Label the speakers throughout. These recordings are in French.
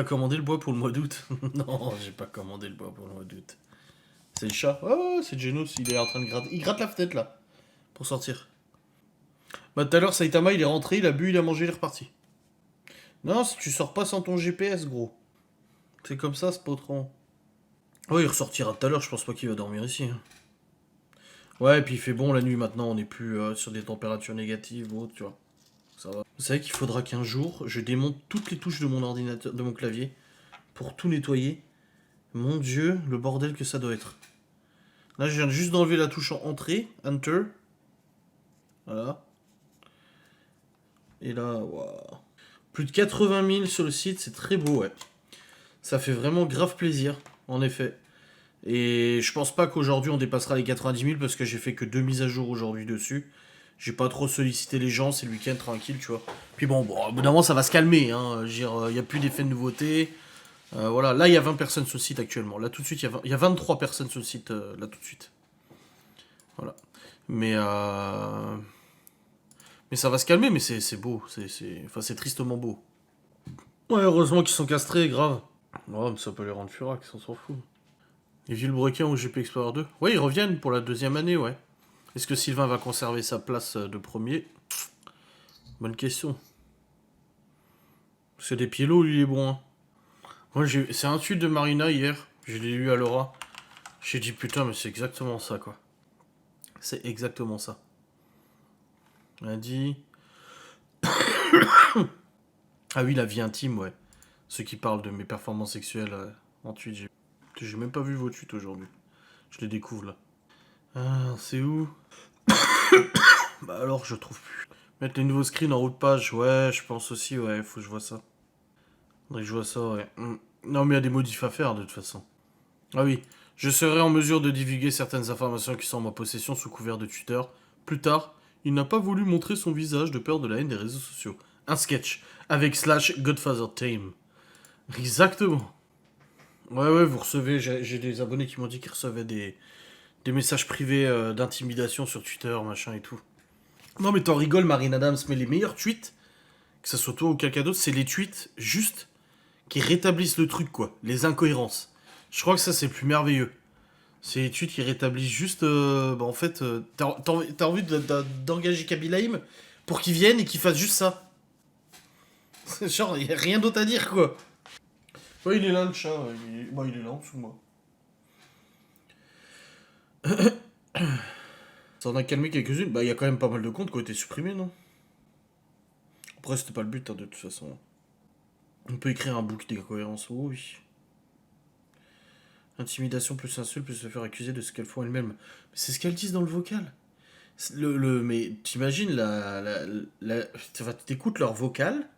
Speaker 1: pas commandé le bois pour le mois d'août? Non, j'ai pas commandé le bois pour le mois d'août. C'est le chat. Oh, c'est Genos, il est en train de gratter. Il gratte la fenêtre là, pour sortir. Bah tout à l'heure, Saitama, il est rentré, il a bu, il a mangé, il est reparti. Non, si tu sors pas sans ton GPS, gros. C'est comme ça, ce potron. Ouais, il ressortira tout à l'heure, je pense pas qu'il va dormir ici, hein. Ouais, et puis il fait bon la nuit maintenant, on n'est plus sur des températures négatives ou autre, tu vois. Ça va. Vous savez qu'il faudra qu'un jour, je démonte toutes les touches de mon ordinateur, de mon clavier, pour tout nettoyer. Mon dieu, le bordel que ça doit être. Là, je viens juste d'enlever la touche en entrée, Enter. Voilà. Et là, waouh. Plus de 80 000 sur le site, c'est très beau, ouais. Ça fait vraiment grave plaisir, en effet. Et je pense pas qu'aujourd'hui on dépassera les 90 000 parce que j'ai fait que 2 mises à jour aujourd'hui dessus. J'ai pas trop sollicité les gens, c'est le week-end tranquille, tu vois. Puis bon, au bout d'un moment ça va se calmer, hein. Je veux dire, il n'y a plus d'effet de nouveauté. Voilà, là il y a 20 personnes sur le site actuellement. Là tout de suite, il y a 23 personnes sur le site, là tout de suite. Voilà. Mais, euh... mais ça va se calmer, mais c'est beau. Enfin, c'est tristement beau. Ouais, heureusement qu'ils sont castrés, grave. Ouais, mais ça peut les rendre furax, on s'en fout. Les Vilebrequins ou GP Explorer 2? Ouais, ils reviennent pour la deuxième année, ouais. Est-ce que Sylvain va conserver sa place de premier? Bonne question. Parce que des pieds lourds, lui, il est bon, hein. Moi, c'est un tweet de Marina hier. Je l'ai lu à Laura. J'ai dit putain, mais c'est exactement ça, quoi. C'est exactement ça. Elle a dit. Ah oui, la vie intime, ouais. Ceux qui parlent de mes performances sexuelles en tweet. J'ai même pas vu vos tweets aujourd'hui. Je les découvre là. Ah, c'est où? Bah alors, je trouve plus. Mettre les nouveaux screens en haut de page, ouais, je pense aussi, ouais, faut que je vois ça. Faudrait que je vois ça, ouais. Non, mais il y a des modifs à faire de toute façon. Ah oui, je serai en mesure de divulguer certaines informations qui sont en ma possession sous couvert de Twitter. Plus tard, il n'a pas voulu montrer son visage de peur de la haine des réseaux sociaux. Un sketch avec slash Godfather Tame. Exactement. Ouais, ouais, vous recevez, j'ai des abonnés qui m'ont dit qu'ils recevaient des messages privés d'intimidation sur Twitter, machin et tout. Non mais t'en rigoles, Marine Adams, mais les meilleurs tweets, que ça soit toi ou quelqu'un d'autre, c'est les tweets juste qui rétablissent le truc, quoi. Les incohérences. Je crois que ça, c'est le plus merveilleux. C'est les tweets qui rétablissent juste... bah, en fait, t'as envie d'engager Kabilaïm pour qu'il vienne et qu'il fasse juste ça. Genre, y a rien d'autre à dire, quoi. Ouais, il est là, le chat. Il est là en dessous de moi. Ça en a calmé quelques-unes. Bah, il y a quand même pas mal de comptes qui ont été supprimés, non? Après, c'était pas le but, hein, de toute façon. On peut écrire un bouc d'incohérence, oh oui. Intimidation plus insulte plus se faire accuser de ce qu'elles font elles-mêmes. Mais c'est ce qu'elles disent dans le vocal. Mais t'imagines t'écoutes leur vocal.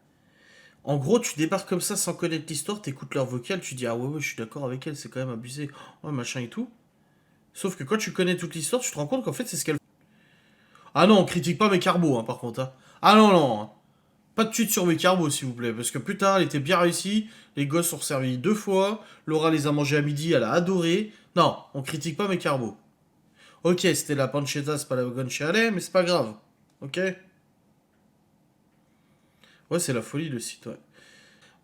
Speaker 1: En gros, tu débarques comme ça sans connaître l'histoire, t'écoutes leur vocal, tu dis ah ouais, ouais, je suis d'accord avec elle, c'est quand même abusé, oh machin et tout. Sauf que quand tu connais toute l'histoire, tu te rends compte qu'en fait c'est ce qu'elle. Ah non, on critique pas mes carbos, hein, par contre, hein. Ah non, non, hein. Pas de tweet sur mes carbos, s'il vous plaît, parce que putain, elle était bien réussie, les gosses sont servis 2 fois, Laura les a mangés à midi, elle a adoré. Non, on critique pas mes carbos. Ok, c'était la pancetta, c'est pas la guanciale, mais c'est pas grave. Ok. Ouais, c'est la folie le site, ouais.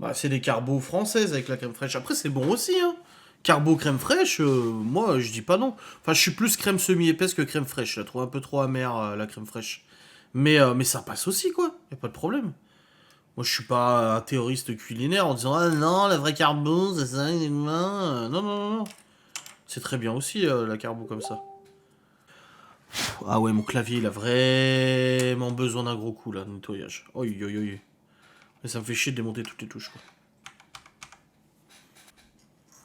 Speaker 1: Bah, c'est des carbos françaises avec la crème fraîche. Après, c'est bon aussi, hein. Carbo crème fraîche, moi, je dis pas non. Enfin, je suis plus crème semi-épaisse que crème fraîche. Je la trouve un peu trop amère, la crème fraîche. Mais ça passe aussi, quoi. Y a pas de problème. Moi, je suis pas un théoriste culinaire en disant ah non, la vraie carbo, c'est ça, les humains. Non, non, non, non. C'est très bien aussi, la carbo comme ça. Ah ouais, mon clavier, il a vraiment besoin d'un gros coup, là, de nettoyage. Oi, oi, oi. Mais ça me fait chier de démonter toutes les touches, quoi.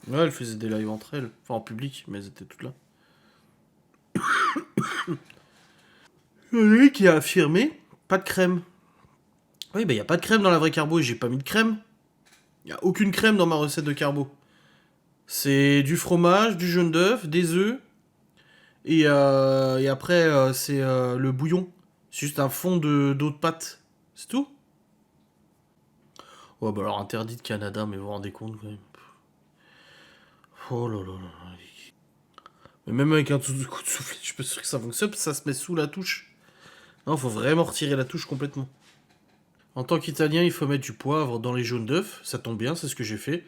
Speaker 1: Ouais, elles faisaient des lives entre elles. Enfin, en public, mais elles étaient toutes là. Lui qui a affirmé, pas de crème. Oui, bah y a pas de crème dans la vraie carbo et j'ai pas mis de crème. Y a aucune crème dans ma recette de carbo. C'est du fromage, du jaune d'œuf, des œufs. Et après, c'est le bouillon. C'est juste un fond d'eau de pâte. C'est tout. Ouais, bah alors interdit de Canada, mais vous vous rendez compte quand même. Oh là là là. Mais même avec un tout coup de soufflet, je suis pas sûr que ça fonctionne, parce que ça se met sous la touche. Non, faut vraiment retirer la touche complètement. En tant qu'Italien, il faut mettre du poivre dans les jaunes d'œufs, ça tombe bien, c'est ce que j'ai fait.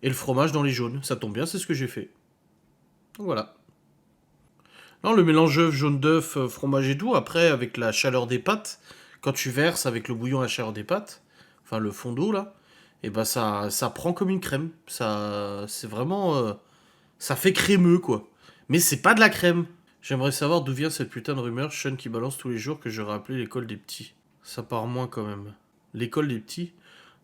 Speaker 1: Et le fromage dans les jaunes, ça tombe bien, c'est ce que j'ai fait. Donc voilà. Non, le mélange œuf, jaune d'œuf, fromage et tout, après, avec la chaleur des pâtes, quand tu verses avec le bouillon à la chaleur des pâtes, enfin le fond d'eau là, et ben ça prend comme une crème. Ça, c'est vraiment, ça fait crémeux quoi. Mais c'est pas de la crème. J'aimerais savoir d'où vient cette putain de rumeur, Sean qui balance tous les jours que j'aurais appelé l'école des petits. Ça part moins quand même. L'école des petits.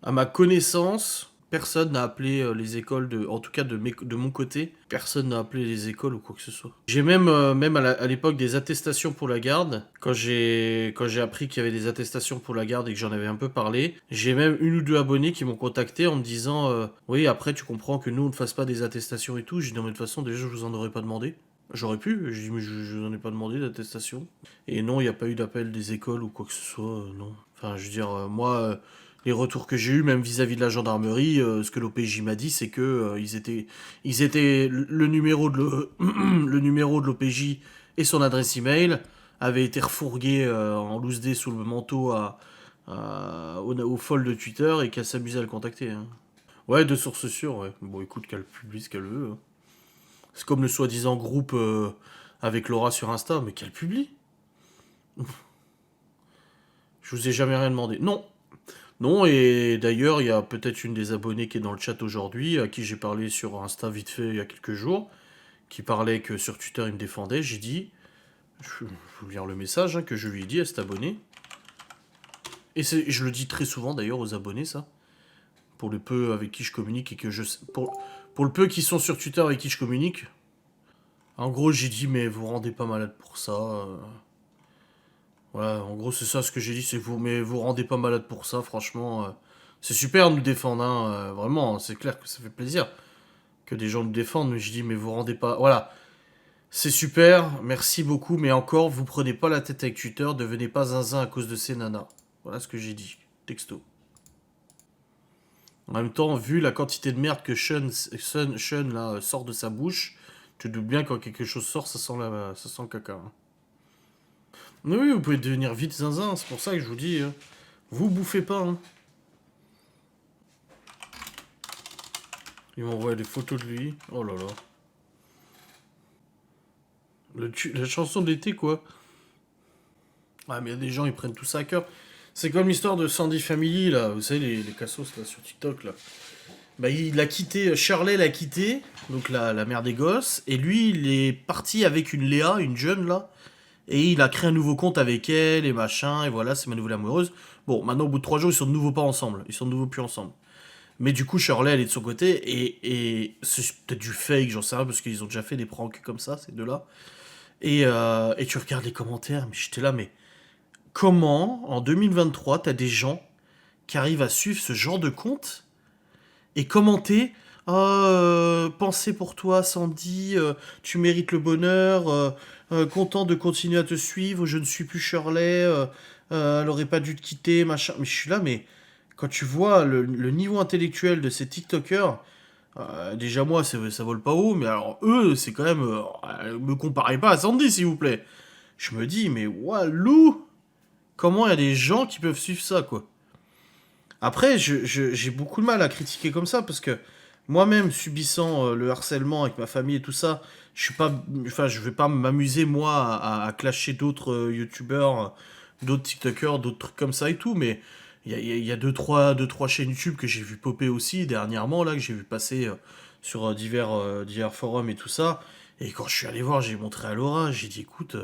Speaker 1: À ma connaissance, personne n'a appelé les écoles de, en tout cas de mon côté, personne n'a appelé les écoles ou quoi que ce soit. J'ai même, même à l'époque des attestations pour la garde. Quand j'ai appris qu'il y avait des attestations pour la garde et que j'en avais un peu parlé, j'ai même une ou deux abonnés qui m'ont contacté en me disant, oui après tu comprends que nous on ne fasse pas des attestations et tout. J'ai dit non mais de toute façon déjà je vous en aurais pas demandé. J'aurais pu, j'ai dit mais je vous en ai pas demandé d'attestation. Et non, il n'y a pas eu d'appel des écoles ou quoi que ce soit, non. Enfin, je veux dire, moi, les retours que j'ai eus, même vis-à-vis de la gendarmerie, ce que l'OPJ m'a dit, c'est que ils étaient le numéro de le numéro de l'OPJ et son adresse email avaient été refourgués en loose day sous le manteau au fold de Twitter et qu'elle s'amusait à le contacter. Hein. Ouais, de sources sûres, ouais. Bon, écoute, qu'elle publie ce qu'elle veut. Hein. C'est comme le soi-disant groupe avec Laura sur Insta, mais qu'elle publie. Je vous ai jamais rien demandé. Non. Non, et d'ailleurs, il y a peut-être une des abonnées qui est dans le chat aujourd'hui, à qui j'ai parlé sur Insta vite fait il y a quelques jours, qui parlait que sur Twitter il me défendait. J'ai dit, je vous lire le message que je lui ai dit à cet abonné. Et je le dis très souvent d'ailleurs aux abonnés, ça. Pour le peu avec qui je communique et que je. Pour le peu qui sont sur Twitter avec qui je communique. En gros, j'ai dit, mais vous rendez pas malade pour ça. Voilà, en gros, c'est ça ce que j'ai dit, c'est vous, mais vous rendez pas malade pour ça, franchement. C'est super de nous défendre, hein, vraiment, c'est clair que ça fait plaisir que des gens nous défendent, mais je dis, mais vous rendez pas. Voilà, c'est super, merci beaucoup, mais encore, vous prenez pas la tête avec Twitter, devenez pas zinzin à cause de ces nanas. Voilà ce que j'ai dit, texto. En même temps, vu la quantité de merde que Sean là, sort de sa bouche, tu te doutes bien quand quelque chose sort, ça sent le caca. Hein. Mais oui, vous pouvez devenir vite zinzin, c'est pour ça que je vous dis, vous bouffez pas. Hein. Il m'envoie des photos de lui. Oh là là. La chanson de l'été, quoi. Ah, mais il y a des gens, ils prennent tout ça à cœur. C'est comme l'histoire de Sandy Family, là. Vous savez, les cassos, là, sur TikTok, là. Bah, il a quitté, Shirley l'a quitté, donc la mère des gosses, et lui, il est parti avec une Léa, une jeune, là, et il a créé un nouveau compte avec elle, et machin, et voilà, c'est ma nouvelle amoureuse. Bon, maintenant, au bout de 3 jours, ils sont de nouveau pas ensemble. Ils sont de nouveau plus ensemble. Mais du coup, Shirley, elle est de son côté, et c'est peut-être du fake, j'en sais rien, parce qu'ils ont déjà fait des pranks comme ça, ces deux-là. Et tu regardes les commentaires, mais j'étais là, mais comment, en 2023, t'as des gens qui arrivent à suivre ce genre de compte et commenter pensez pour toi, Sandy, tu mérites le bonheur, content de continuer à te suivre, je ne suis plus Shirley, elle aurait pas dû te quitter, machin. Mais je suis là, mais quand tu vois le niveau intellectuel de ces TikTokers, déjà moi, ça vole pas haut, mais alors eux, c'est quand même. Me comparez pas à Sandy, s'il vous plaît. Je me dis, mais walou, comment il y a des gens qui peuvent suivre ça, quoi. Après, j'ai beaucoup de mal à critiquer comme ça parce que moi-même, subissant le harcèlement avec ma famille et tout ça, je suis pas, enfin, je vais pas m'amuser moi à clasher d'autres youtubeurs, d'autres tiktokers, d'autres trucs comme ça et tout, mais il y a deux, trois chaînes YouTube que j'ai vu popper aussi dernièrement là, que j'ai vu passer sur divers forums et tout ça. Et quand je suis allé voir, j'ai montré à Laura, j'ai dit écoute,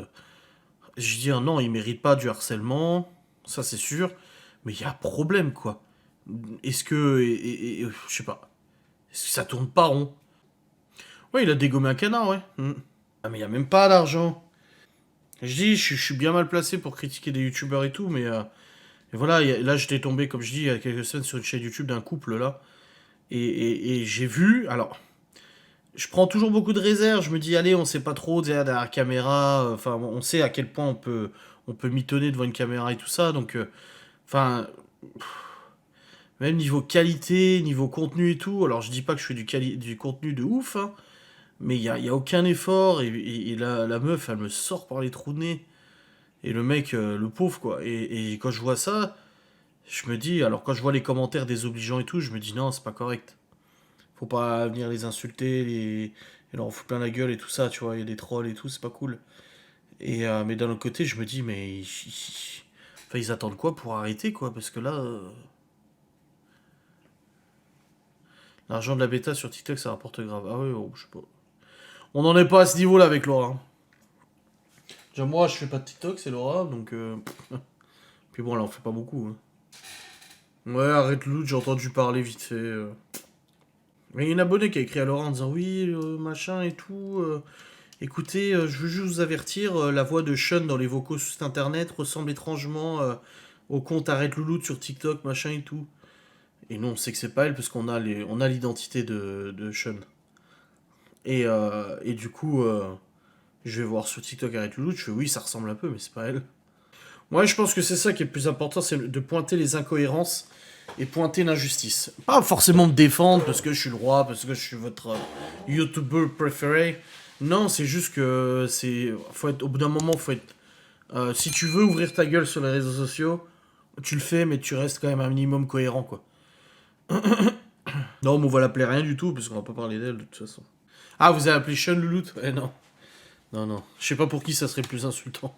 Speaker 1: j'ai dit non, il mérite pas du harcèlement, ça c'est sûr, mais il y a un problème quoi. Est-ce que, je sais pas, est-ce que ça tourne pas rond? Ouais, il a dégommé un canard, ouais. Mm. Ah, mais il y a même pas d'argent. Je dis, je suis bien mal placé pour critiquer des youtubeurs et tout, mais et voilà, là j'étais tombé, comme je dis, il y a quelques semaines sur une chaîne YouTube d'un couple là, et j'ai vu, alors, je prends toujours beaucoup de réserves, je me dis, allez, on sait pas trop derrière la caméra, enfin, on sait à quel point on peut mitonner devant une caméra et tout ça, donc, enfin, même niveau qualité, niveau contenu et tout, alors je dis pas que je fais du contenu de ouf, hein, mais il y a aucun effort, et la meuf, elle me sort par les trous de nez. Et le mec, le pauvre, quoi. Et quand je vois ça, Je me dis, alors quand je vois les commentaires désobligeants et tout, je me dis non, c'est pas correct. Faut pas venir les insulter, et leur en foutre plein la gueule et tout ça, tu vois, il y a des trolls et tout, c'est pas cool. Mais d'un autre côté, je me dis, mais enfin, ils attendent quoi pour arrêter, quoi? Parce que là, l'argent de la bêta sur TikTok, ça rapporte grave. Ah ouais, oh, je sais pas. On n'en est pas à ce niveau-là avec Laura, hein. Déjà, moi, je fais pas de TikTok, c'est Laura, donc. Puis bon, elle en fait pas beaucoup, hein. Ouais, arrête loot, j'ai entendu parler vite fait. Mais il y a une abonnée qui a écrit à Laura en disant oui, machin et tout. Écoutez, je veux juste vous avertir, la voix de Sean dans les vocaux sur cet internet ressemble étrangement au compte Arrête Louloute sur TikTok, machin et tout. Et nous, on sait que c'est pas elle parce qu'on a on a l'identité de Sean. Et du coup, je vais voir sur TikTok Arrête Louloute, je fais oui, ça ressemble un peu, mais c'est pas elle. Moi, je pense que c'est ça qui est le plus important, c'est de pointer les incohérences et pointer l'injustice. Pas forcément me défendre parce que je suis le roi, parce que je suis votre YouTuber préféré. Non, c'est juste que faut être, au bout d'un moment, faut être. Si tu veux ouvrir ta gueule sur les réseaux sociaux, tu le fais, mais tu restes quand même un minimum cohérent, quoi. Non, mais on va l'appeler rien du tout, parce qu'on va pas parler d'elle de toute façon. Ah, vous avez appelé Sean Louloute? Eh non. Non, non. Je sais pas pour qui ça serait plus insultant.